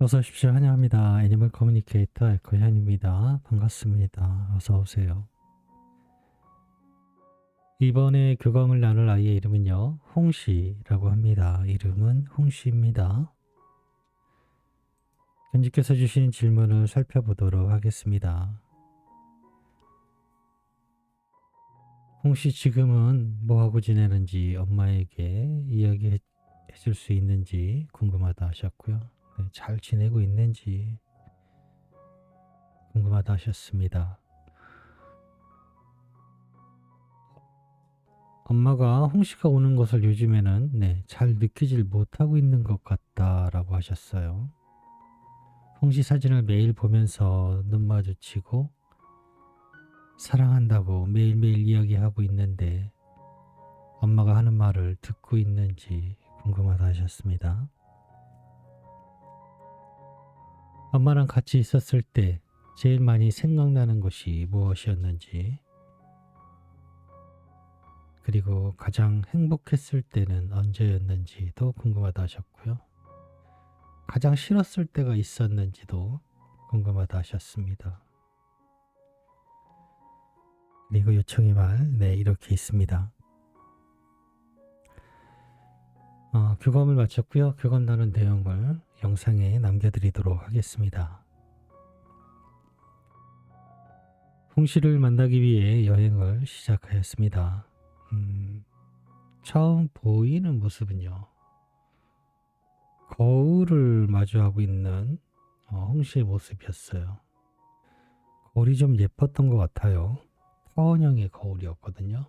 어서 오십시오. 환영합니다. 애니멀 커뮤니케이터 에코현입니다. 반갑습니다. 어서 오세요. 이번에 교감을 나눌 아이의 이름은요, 홍시라고 합니다. 이름은 홍시입니다. 견지께서 주신 질문을 살펴보도록 하겠습니다. 홍시 지금은 뭐하고 지내는지 엄마에게 이야기해 줄 수 있는지 궁금하다 하셨고요. 네, 잘 지내고 있는지 궁금하다 하셨습니다. 엄마가 홍시가 오는 것을 요즘에는 잘 느끼질 못하고 있는 것 같다라고 하셨어요. 홍시 사진을 매일 보면서 눈 마주치고 사랑한다고 매일매일 이야기하고 있는데 엄마가 하는 말을 듣고 있는지 궁금하다 하셨습니다. 엄마랑 같이 있었을 때 제일 많이 생각나는 것이 무엇이었는지, 그리고 가장 행복했을 때는 언제였는지도 궁금하다 하셨고요. 가장 싫었을 때가 있었는지도 궁금하다 하셨습니다. 그리고 요청의 말, 이렇게 있습니다. 교감을 마쳤고요. 교감 나눈 내용을 영상에 남겨드리도록 하겠습니다. 홍시를 만나기 위해 여행을 시작하였습니다. 처음 보이는 모습은요, 거울을 마주하고 있는 홍시의 모습이었어요. 거울이 좀 예뻤던 것 같아요. 타원형의 거울이었거든요.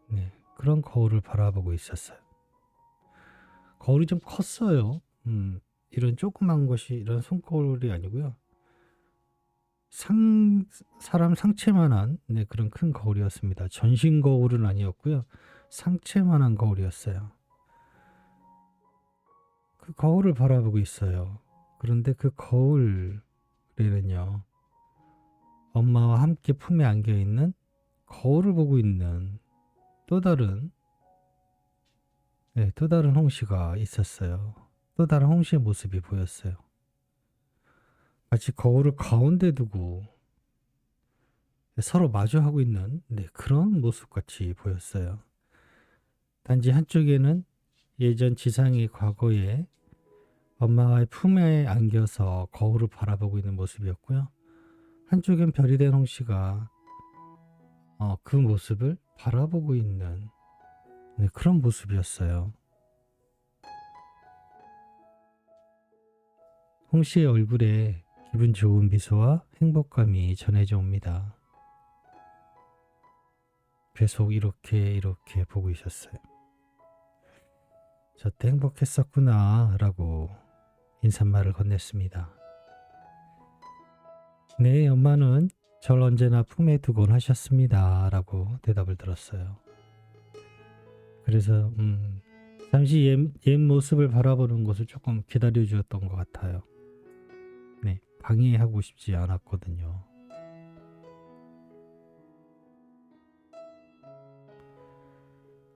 네, 그런 거울을 바라보고 있었어요. 거울이 좀 컸어요. 이런 조그만 것이 이런 손거울이 아니고요. 사람 상체만한 그런 큰 거울이었습니다. 전신 거울은 아니었고요. 상체만한 거울이었어요. 그 거울을 바라보고 있어요. 그런데 그 거울에는요, 엄마와 함께 품에 안겨 있는 거울을 보고 있는 또 다른 또 다른 홍시가 있었어요. 또 다른 홍시의 모습이 보였어요. 마치 거울을 가운데 두고 서로 마주하고 있는 그런 모습같이 보였어요. 단지 한쪽에는 예전 지상의 과거에 엄마의 품에 안겨서 거울을 바라보고 있는 모습이었고요. 한쪽엔 별이 된 홍시가 그 모습을 바라보고 있는 그런 모습이었어요. 홍시의 얼굴에 기분 좋은 미소와 행복감이 전해져 옵니다. 계속 이렇게 보고 있었어요. 저 때 행복했었구나 라고 인사말을 건넸습니다. 네, 엄마는 절 언제나 품에 두곤 하셨습니다 라고 대답을 들었어요. 그래서 잠시 옛 모습을 바라보는 것을 조금 기다려 주었던 것 같아요. 네, 방해하고 싶지 않았거든요.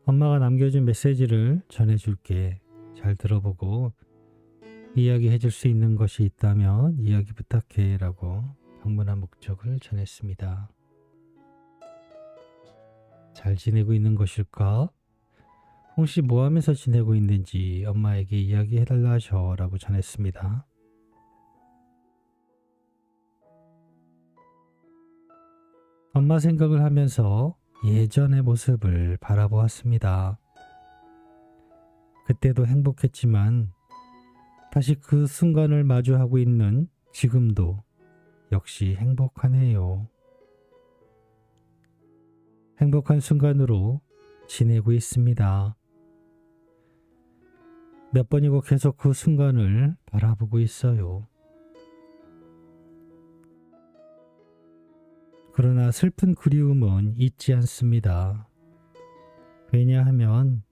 엄마가 남겨준 메시지를 전해줄게. 잘 들어보고 이야기해 줄 수 있는 것이 있다면 이야기 부탁해 라고 방문한 목적을 전했습니다. 잘 지내고 있는 것일까? 홍시 뭐 하면서 지내고 있는지 엄마에게 이야기해 달라 하셔 라고 전했습니다. 엄마 생각을 하면서 예전의 모습을 바라보았습니다. 그때도 행복했지만 다시 그 순간을 마주하고 있는 지금도 역시 행복하네요. 행복한 순간으로 지내고 있습니다. 몇 번이고 계속 그 순간을 바라보고 있어요. 그러나 슬픈 그리움은 잊지 않습니다. 왜냐하면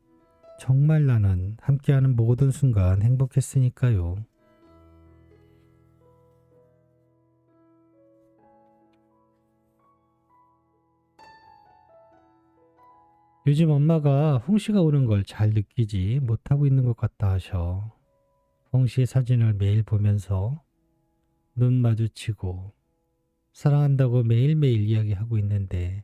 정말 나는 함께하는 모든 순간 행복했으니까요. 요즘 엄마가 홍시가 오는 걸 잘 느끼지 못하고 있는 것 같다 하셔. 홍씨 사진을 매일 보면서 눈 마주치고 사랑한다고 매일매일 이야기하고 있는데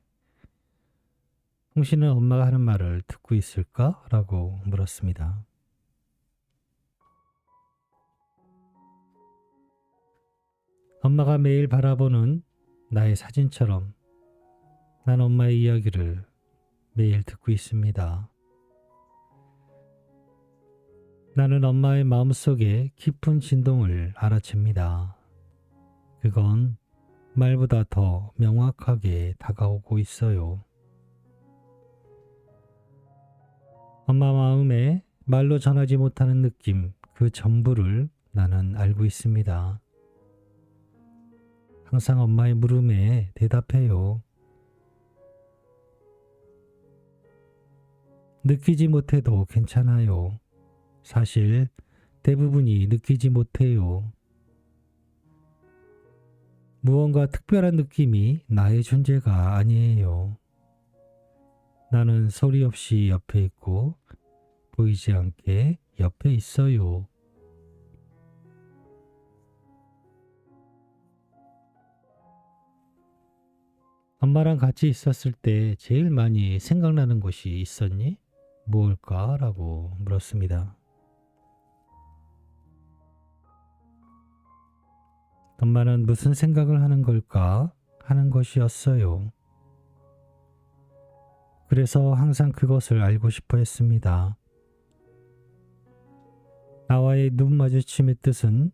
홍씨는 엄마가 하는 말을 듣고 있을까? 라고 물었습니다. 엄마가 매일 바라보는 나의 사진처럼 난 엄마의 이야기를 매일 듣고 있습니다. 나는 엄마의 마음속에 깊은 진동을 알아챕니다. 그건 말보다 더 명확하게 다가오고 있어요. 엄마 마음에 말로 전하지 못하는 느낌, 그 전부를 나는 알고 있습니다. 항상 엄마의 물음에 대답해요. 느끼지 못해도 괜찮아요. 사실 대부분이 느끼지 못해요. 무언가 특별한 느낌이 나의 존재가 아니에요. 나는 소리 없이 옆에 있고 보이지 않게 옆에 있어요. 엄마랑 같이 있었을 때 제일 많이 생각나는 것이 있었니? 무엇일까? 라고 물었습니다. 엄마는 무슨 생각을 하는 걸까? 하는 것이었어요. 그래서 항상 그것을 알고 싶어 했습니다. 나와의 눈 마주침의 뜻은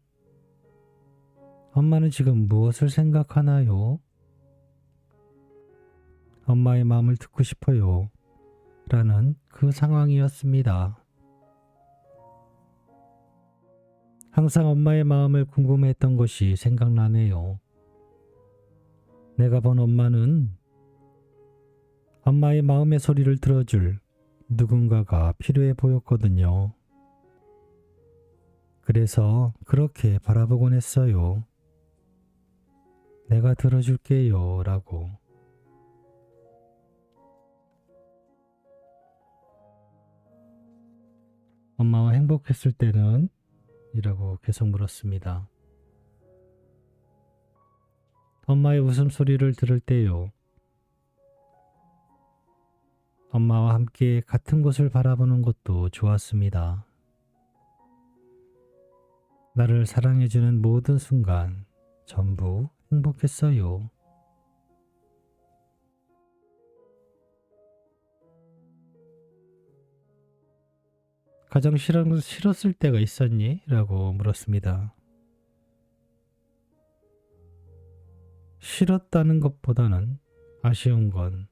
엄마는 지금 무엇을 생각하나요? 엄마의 마음을 듣고 싶어요. 라는 그 상황이었습니다. 항상 엄마의 마음을 궁금해했던 것이 생각나네요. 내가 본 엄마는 엄마의 마음의 소리를 들어줄 누군가가 필요해 보였거든요. 그래서 그렇게 바라보곤 했어요. 내가 들어줄게요. 라고. 엄마와 행복했을 때는? 이라고 계속 물었습니다. 엄마의 웃음소리를 들을 때요. 엄마와 함께 같은 곳을 바라보는 것도 좋았습니다. 나를 사랑해주는 모든 순간 전부 행복했어요. 가장 싫었을 때가 있었니? 라고 물었습니다. 싫었다는 것보다는 아쉬운 건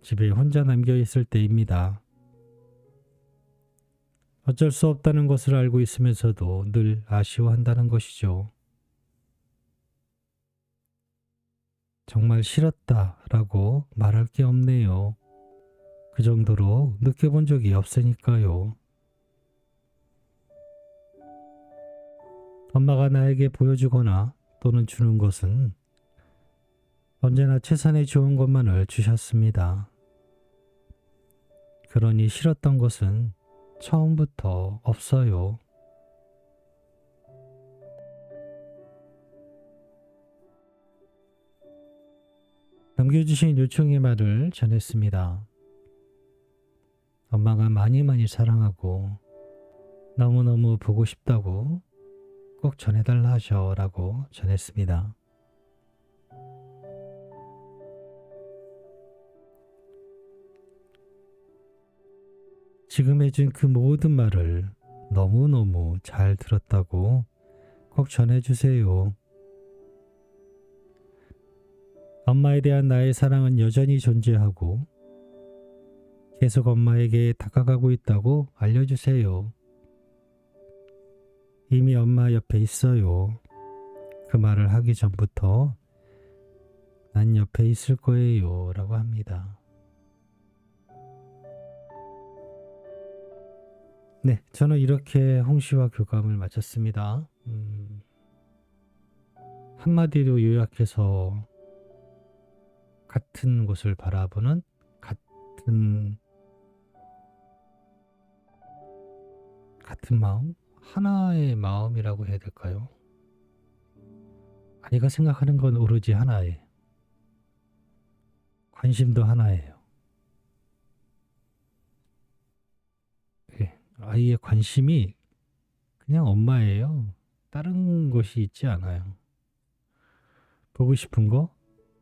집에 혼자 남겨 있을 때입니다. 어쩔 수 없다는 것을 알고 있으면서도 늘 아쉬워한다는 것이죠. 정말 싫었다라고 말할 게 없네요. 그 정도로 느껴본 적이 없으니까요. 엄마가 나에게 보여주거나 또는 주는 것은 언제나 최선의 좋은 것만을 주셨습니다. 그러니 싫었던 것은 처음부터 없어요. 남겨주신 요청의 말을 전했습니다. 엄마가 많이 사랑하고 너무너무 보고 싶다고 꼭 전해달라 하셔라고 전했습니다. 지금 해준 그 모든 말을 너무너무 잘 들었다고 꼭 전해주세요. 엄마에 대한 나의 사랑은 여전히 존재하고 계속 엄마에게 다가가고 있다고 알려주세요. 이미 엄마 옆에 있어요. 그 말을 하기 전부터 난 옆에 있을 거예요. 라고 합니다. 네, 저는 이렇게 홍씨와 교감을 마쳤습니다. 한마디로 요약해서 같은 곳을 바라보는 같은 마음, 하나의 마음이라고 해야 될까요? 아이가 생각하는 건 오로지 하나예요. 관심도 하나예요. 예, 아이의 관심이 그냥 엄마예요. 다른 것이 있지 않아요. 보고 싶은 거,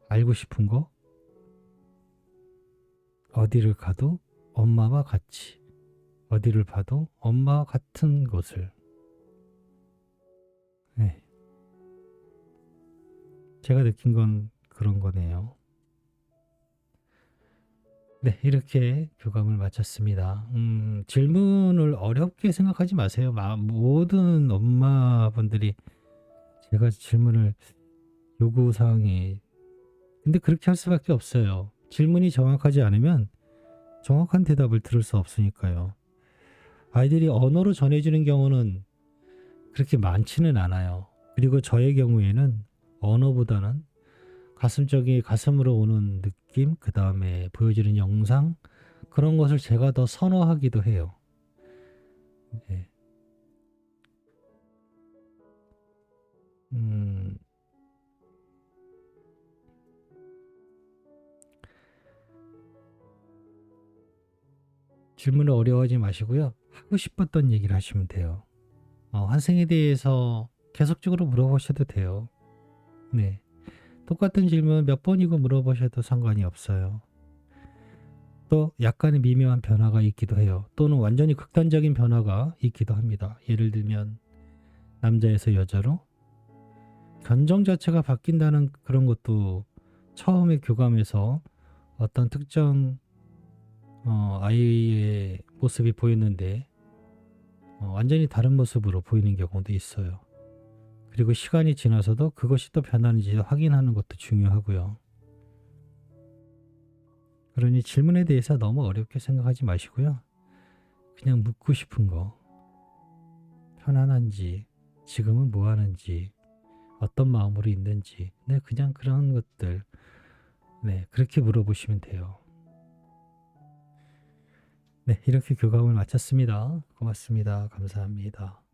알고 싶은 거, 어디를 가도 엄마와 같이, 어디를 봐도 엄마와 같은 곳을. 네, 제가 느낀 건 그런 거네요. 네, 이렇게 교감을 마쳤습니다. 질문을 어렵게 생각하지 마세요. 모든 엄마분들이 제가 질문을 요구사항이 근데 그렇게 할 수밖에 없어요. 질문이 정확하지 않으면 정확한 대답을 들을 수 없으니까요. 아이들이 언어로 전해주는 경우는 그렇게 많지는 않아요. 그리고 저의 경우에는 언어보다는 가슴적인 가슴으로 오는 느낌, 그 다음에 보여지는 영상 그런 것을 제가 더 선호하기도 해요. 네. 질문을 어려워하지 마시고요. 하고 싶었던 얘기를 하시면 돼요. 환생에 대해서 계속적으로 물어보셔도 돼요. 네. 똑같은 질문 몇 번이고 물어보셔도 상관이 없어요. 또 약간의 미묘한 변화가 있기도 해요. 또는 완전히 극단적인 변화가 있기도 합니다. 예를 들면 남자에서 여자로 견정 자체가 바뀐다는 그런 것도 처음에 교감에서 어떤 특정 아이의 모습이 보였는데 완전히 다른 모습으로 보이는 경우도 있어요. 그리고 시간이 지나서도 그것이 또 변하는지 확인하는 것도 중요하고요. 그러니 질문에 대해서 너무 어렵게 생각하지 마시고요. 그냥 묻고 싶은 거, 편안한지, 지금은 뭐 하는지, 어떤 마음으로 있는지, 네, 그냥 그런 것들, 네, 그렇게 물어보시면 돼요. 네, 이렇게 교감을 마쳤습니다. 고맙습니다. 감사합니다.